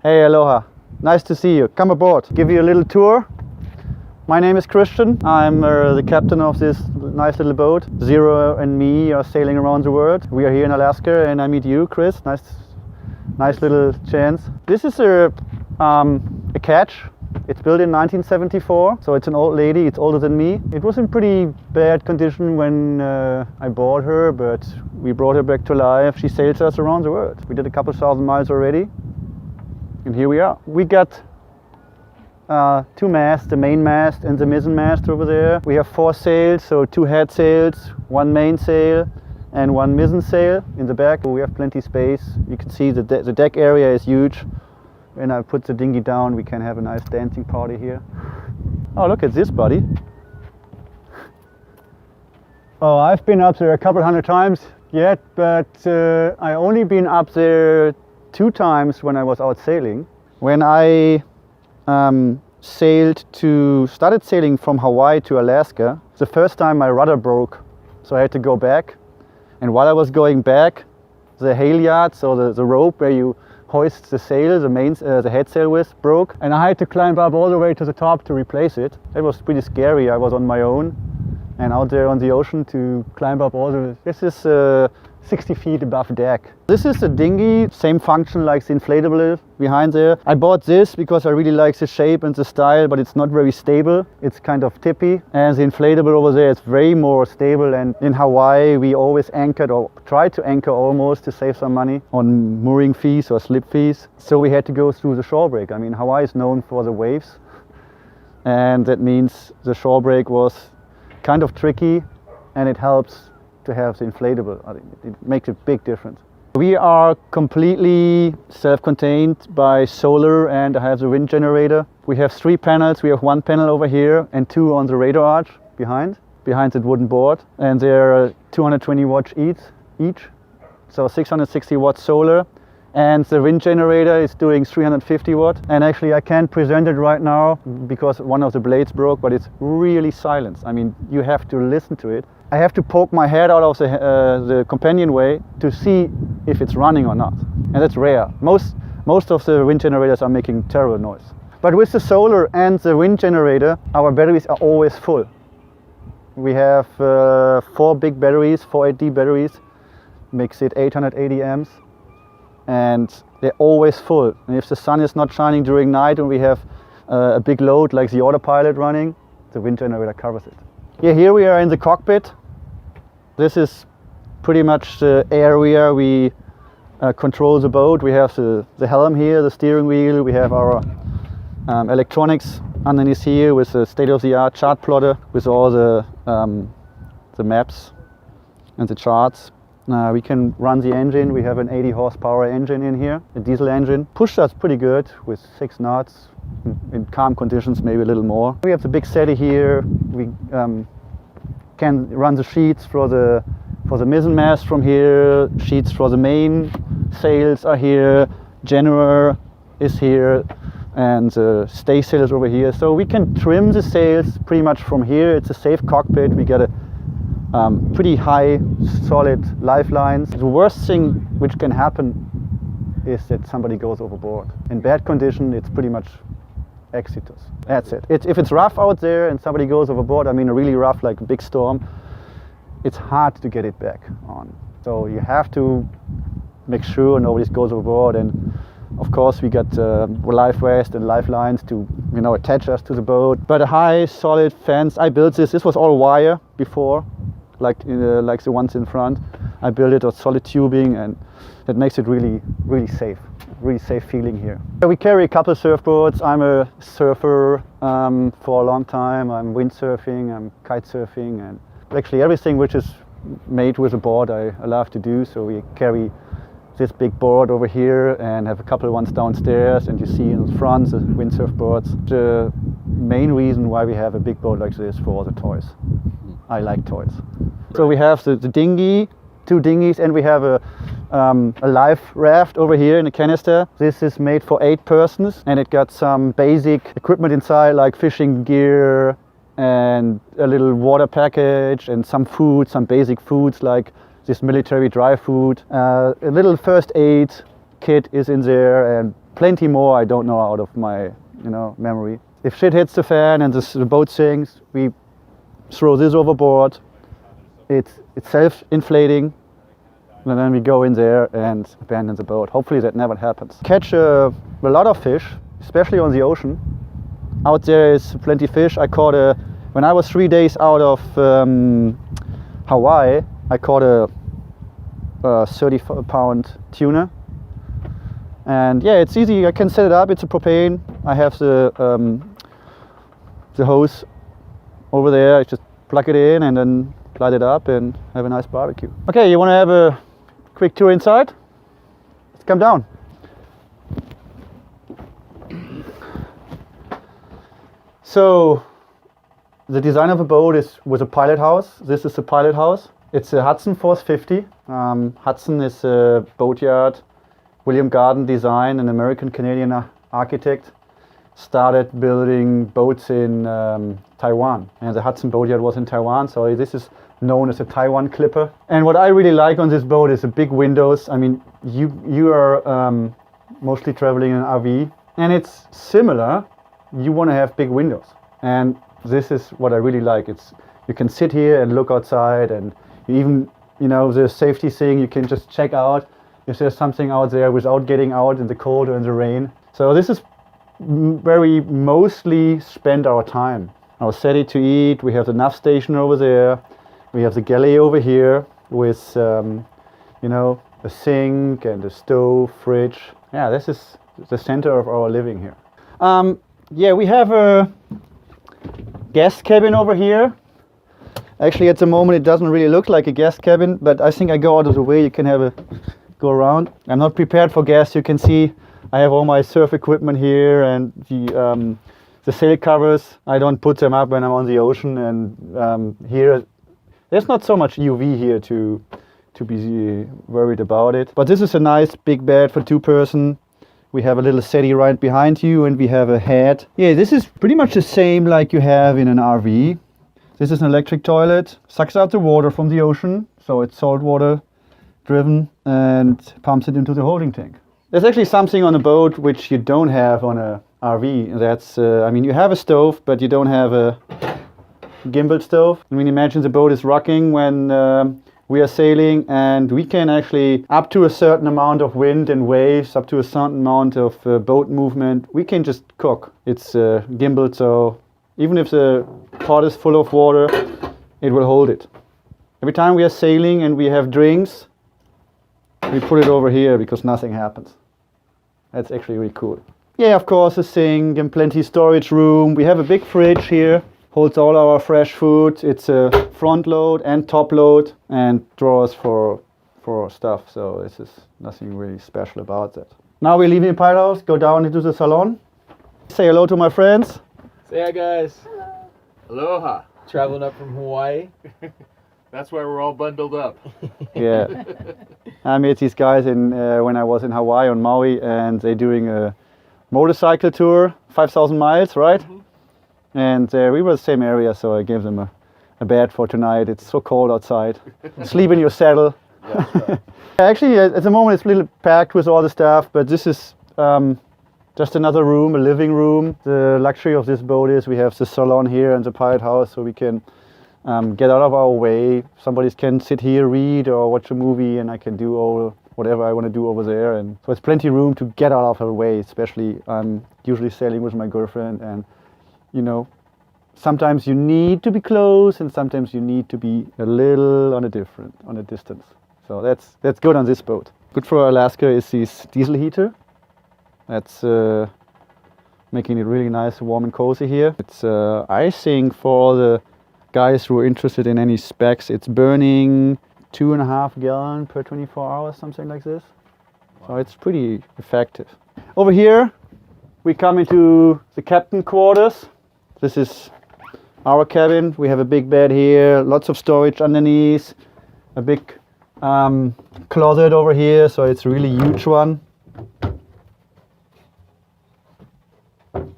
Hey, aloha. Nice to see you. Come aboard. Give you a little tour. My name is Christian. I'm the captain of this nice little boat. Zero and me are sailing around the world. We are here in Alaska and I meet you, Chris. Nice little chance. This is a catch. It's built in 1974, so it's an old lady. It's older than me. It was in pretty bad condition when I bought her, but we brought her back to life. She sails us around the world. We did a couple thousand miles already, and here we are. We got two masts, the main mast and the mizzen mast over there. We have 4 sails, so 2 head sails, 1 main sail and 1 mizzen sail in the back. We have plenty space. You can see the deck area is huge. When I put the dinghy down, we can have a nice dancing party here. Oh, look at this, buddy. Oh, I've been up there a couple hundred times yet, but I only been up there 2 times when I was out sailing. When I started sailing from Hawaii to Alaska, the first time my rudder broke, so I had to go back. And while I was going back, the halyard, so the rope where you hoist the sail, the head sail with, broke, and I had to climb up all the way to the top to replace it. It was pretty scary. I was on my own and out there on the ocean to climb up all the... This is 60 feet above deck. This is the dinghy, same function like the inflatable behind there. I bought this because I really like the shape and the style, but it's not very stable. It's kind of tippy. And the inflatable over there is very more stable. And in Hawaii, we always anchored or tried to anchor almost to save some money on mooring fees or slip fees. So we had to go through the shore break. I mean, Hawaii is known for the waves. And that means the shore break was kind of tricky, and it helps to have the inflatable. I think it makes a big difference. We are completely self-contained by solar, and I have the wind generator. We have 3 panels. We have 1 panel over here and 2 on the radar arch behind that wooden board, and they're 220 watts each, so 660 watts solar. And the wind generator is doing 350 watt. And actually I can't present it right now because one of the blades broke, but it's really silent. I mean, you have to listen to it. I have to poke my head out of the companionway to see if it's running or not. And that's rare. Most of the wind generators are making terrible noise. But with the solar and the wind generator, our batteries are always full. We have 4 big batteries, 480 batteries, makes it 880 amps. And they're always full. And if the sun is not shining during night and we have a big load like the autopilot running, the wind generator covers it. Yeah, here we are in the cockpit. This is pretty much the area we control the boat. We have the helm here, the steering wheel. We have our electronics underneath here with the state-of-the-art chart plotter with all the maps and the charts. We can run the engine. We have an 80 horsepower engine in here, a diesel engine. Pushed us pretty good with 6 knots. In calm conditions, maybe a little more. We have the big settee here. We can run the sheets for the mizzen mast from here. Sheets for the main sails are here. Generator is here, and the staysail is over here. So we can trim the sails pretty much from here. It's a safe cockpit. We get a pretty high, solid lifelines. The worst thing which can happen is that somebody goes overboard. In bad condition, it's pretty much exitus. That's it. If it's rough out there and somebody goes overboard, I mean really rough, like a big storm, it's hard to get it back on. So you have to make sure nobody goes overboard. And of course we got life vest and lifelines to attach us to the boat. But a high, solid fence. I built this. This was all wire before, like the ones in front. I built it with solid tubing, and that makes it really safe feeling here. We carry a couple surfboards. I'm a surfer for a long time. I'm windsurfing, I'm kite surfing, and actually everything which is made with a board I love to do. So we carry this big board over here and have a couple of ones downstairs, and you see in the front the windsurf boards. The main reason why we have a big boat like this for all the toys. I like toys. So we have the dinghy, 2 dinghies, and we have a life raft over here in a canister. This is made for 8 persons, and it got some basic equipment inside like fishing gear and a little water package and some food, some basic foods like this military dry food. A little first aid kit is in there, and plenty more I don't know out of my memory. If shit hits the fan and the boat sinks, we throw this overboard. It's self-inflating, and then we go in there and abandon the boat. Hopefully that never happens. Catch a lot of fish, especially on the ocean. Out there is plenty fish. When I was 3 days out of Hawaii, I caught a 30-pound tuna. And yeah, it's easy. I can set it up. It's a propane. I have the hose over there. I just plug it in and then light it up and have a nice barbecue. Okay, you want to have a quick tour inside? Let's come down. So the design of a boat was a pilot house. This is a pilot house. It's a Hudson Force 50. Hudson is a boatyard. William Garden Design, an American-Canadian architect, started building boats in Taiwan. And the Hudson boatyard was in Taiwan, so this is known as a Taiwan clipper. And what I really like on this boat is the big windows. I mean, you are mostly traveling in an RV, and it's similar. You want to have big windows, and this is what I really like. You can sit here and look outside, and you even, the safety thing, you can just check out if there's something out there without getting out in the cold or in the rain. So this is where we mostly spend our time. Our ready to eat. We have the nav station over there. We have the galley over here with a sink and a stove, fridge. Yeah, this is the center of our living here. Yeah, we have a guest cabin over here. Actually, at the moment, it doesn't really look like a guest cabin, but I think I go out of the way. You can have a go around. I'm not prepared for guests. You can see I have all my surf equipment here and the sail covers. I don't put them up when I'm on the ocean. And here, there's not so much UV here to be worried about it. But this is a nice big bed for 2-person. We have a little settee right behind you, and we have a head. Yeah, this is pretty much the same like you have in an RV. This is an electric toilet, sucks out the water from the ocean, so it's salt water driven, and pumps it into the holding tank. There's actually something on a boat which you don't have on a RV. That's, you have a stove, but you don't have a gimbal stove. I mean, imagine the boat is rocking when we are sailing, and we can actually, up to a certain amount of wind and waves, up to a certain amount of boat movement, we can just cook. It's gimbal, so even if the pot is full of water, it will hold it. Every time we are sailing and we have drinks, we put it over here because nothing happens. That's actually really cool. Yeah, of course, a sink and plenty storage room. We have a big fridge here. Holds all our fresh food. It's a front load and top load, and drawers for stuff. So this is nothing really special about that. Now we're leaving the pilot house, go down into the salon. Say hello to my friends. Say hi, guys. Hello. Aloha. Traveling up from Hawaii. That's why we're all bundled up. Yeah. I met these guys when I was in Hawaii on Maui, and they're doing a motorcycle tour, 5,000 miles, right? Mm-hmm. And we were the same area, so I gave them a bed for tonight. It's so cold outside. Sleep in your saddle. Yeah, right. Actually, at the moment it's a little packed with all the stuff, but this is just another room, a living room. The luxury of this boat is we have the salon here and the pilot house, so we can get out of our way. Somebody can sit here, read or watch a movie, and I can do whatever I want to do over there. And so it's plenty of room to get out of our way, especially I'm usually sailing with my girlfriend, and sometimes you need to be close, and sometimes you need to be a little on a distance. So that's good on this boat. Good for Alaska is this diesel heater. That's making it really nice, warm and cozy here. It's I think for the guys who are interested in any specs, it's burning 2.5 gallons per 24 hours, something like this. Wow. So it's pretty effective. Over here we come into the captain quarters. This is our cabin. We have a big bed here, lots of storage underneath, a big closet over here, so it's a really huge one.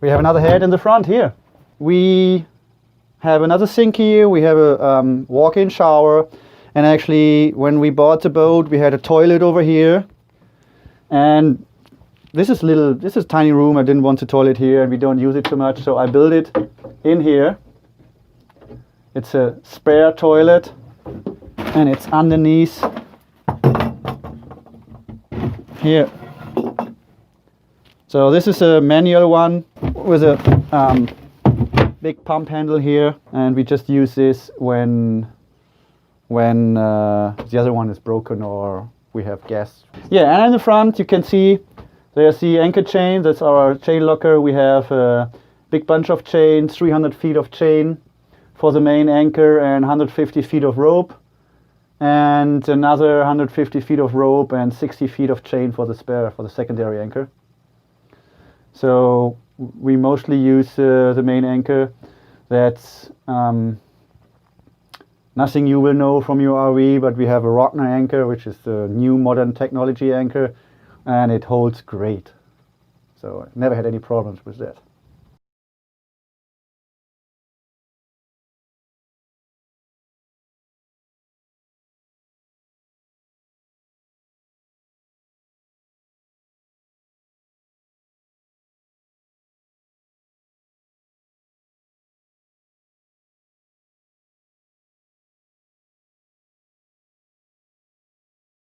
We have another head in the front here. We have another sink here. We have a walk-in shower, and actually when we bought the boat we had a toilet over here, and this is tiny room. I didn't want to toilet here, and we don't use it too much, so I built it in here. It's a spare toilet, and it's underneath here. So this is a manual one with a big pump handle here, and we just use this when the other one is broken or we have gas. Yeah, and in the front you can see there's the anchor chain. That's our chain locker. We have a big bunch of chains, 300 feet of chain for the main anchor and 150 feet of rope, and another 150 feet of rope and 60 feet of chain for the spare, for the secondary anchor. So we mostly use the main anchor. That's nothing you will know from your RV, but we have a Rockner anchor, which is the new modern technology anchor, and it holds great. So I never had any problems with that.